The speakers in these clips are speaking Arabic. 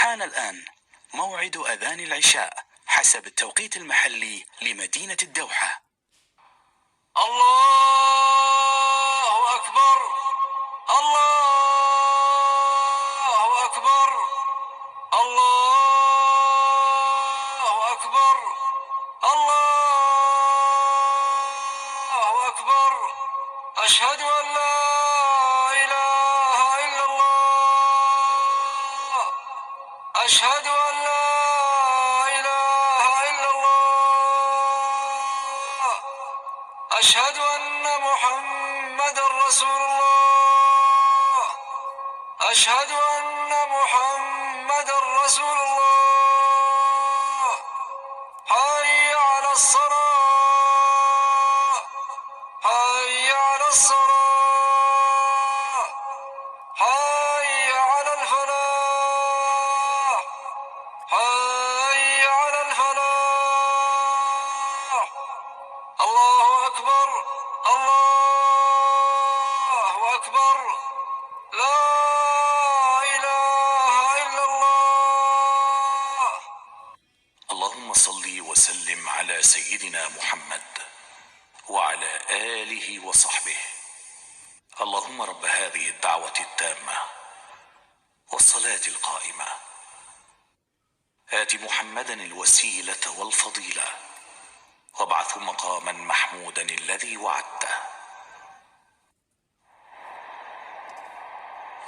حان الآن موعد أذان العشاء حسب التوقيت المحلي لمدينة الدوحة. الله أكبر، الله أكبر، الله أكبر، الله أكبر. أشهد أن لا إله إلا الله، أشهد أن لا إله إلا الله، أشهد أن محمد رسول الله، أشهد أن محمد رسول الله. حي على الصلاة، حي على الصلاة، حي على الفلاح، حي على الفلاح. الله أكبر، الله أكبر، لا إله إلا الله. اللهم صل وسلم على سيدنا محمد وعلى آله وصحبه. اللهم رب هذه الدعوة التامة والصلاة القائمة آت محمدا الوسيلة والفضيلة وابعثه مقاما محمودا الذي وعدته.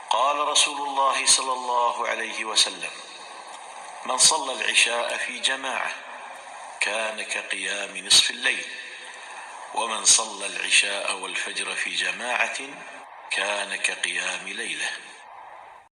قال رسول الله صلى الله عليه وسلم: من صلى العشاء في جماعة كان كقيام نصف الليل، ومن صلى العشاء والفجر في جماعة كان كقيام ليلة.